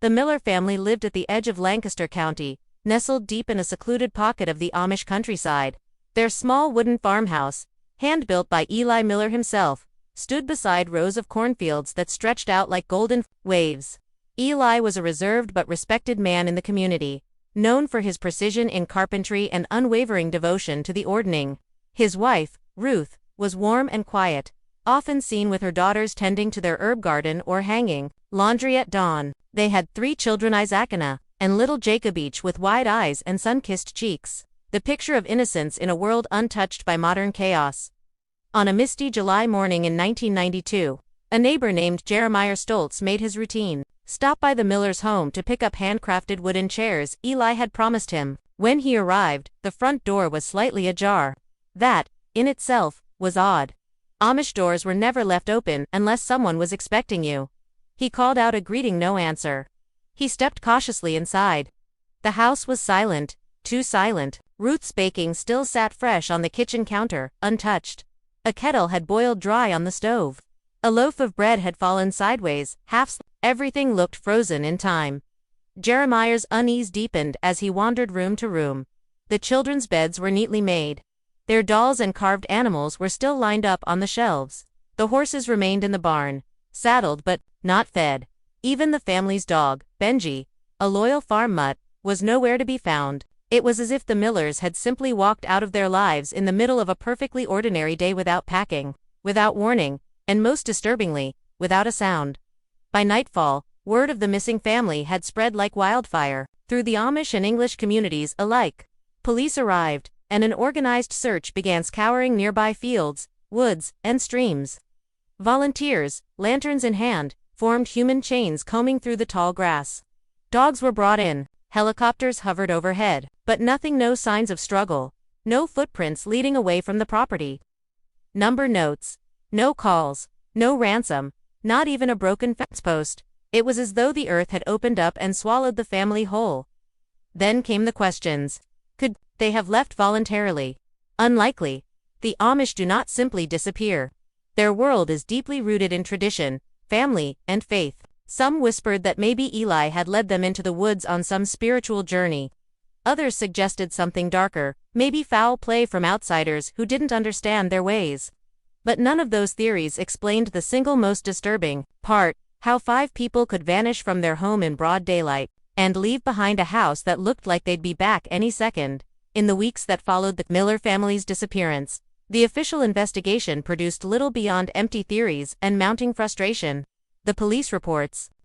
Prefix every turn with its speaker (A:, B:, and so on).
A: The Miller family lived at the edge of Lancaster County, nestled deep in a secluded pocket of the Amish countryside. Their small wooden farmhouse, hand-built by Eli Miller himself, stood beside rows of cornfields that stretched out like golden waves. Eli was a reserved but respected man in the community, known for his precision in carpentry and unwavering devotion to the ordning. His wife, Ruth, was warm and quiet, often seen with her daughters tending to their herb garden or hanging laundry at dawn. They had 3 children, Isaacina and little Jacob, each with wide eyes and sun-kissed cheeks, the picture of innocence in a world untouched by modern chaos. On a misty July morning in 1992, a neighbor named Jeremiah Stoltz made his routine stop by the Miller's home to pick up handcrafted wooden chairs Eli had promised him. When he arrived, the front door was slightly ajar. That, in itself, was odd. Amish doors were never left open unless someone was expecting you. He called out a greeting, no answer. He stepped cautiously inside. The house was silent, too silent. Ruth's baking still sat fresh on the kitchen counter, untouched. A kettle had boiled dry on the stove. A loaf of bread had fallen sideways, everything looked frozen in time. Jeremiah's unease deepened as he wandered room to room. The children's beds were neatly made. Their dolls and carved animals were still lined up on the shelves. The horses remained in the barn, saddled but not fed. Even the family's dog, Benji, a loyal farm mutt, was nowhere to be found. It was as if the Millers had simply walked out of their lives in the middle of a perfectly ordinary day, without packing, without warning, and most disturbingly, without a sound. By nightfall, word of the missing family had spread like wildfire through the Amish and English communities alike. Police arrived, and an organized search began, scouring nearby fields, woods, and streams. Volunteers, lanterns in hand, formed human chains combing through the tall grass. Dogs were brought in, helicopters hovered overhead, but no signs of struggle, no footprints leading away from the property. Number notes. No calls, no ransom, not even a broken fence post. It was as though the earth had opened up and swallowed the family whole. Then came the questions. Could they have left voluntarily? Unlikely. The Amish do not simply disappear. Their world is deeply rooted in tradition, family, and faith. Some whispered that maybe Eli had led them into the woods on some spiritual journey. Others suggested something darker, maybe foul play from outsiders who didn't understand their ways. But none of those theories explained the single most disturbing part: how 5 people could vanish from their home in broad daylight and leave behind a house that looked like they'd be back any second. In the weeks that followed the Miller family's disappearance, the official investigation produced little beyond empty theories and mounting frustration. The police reports,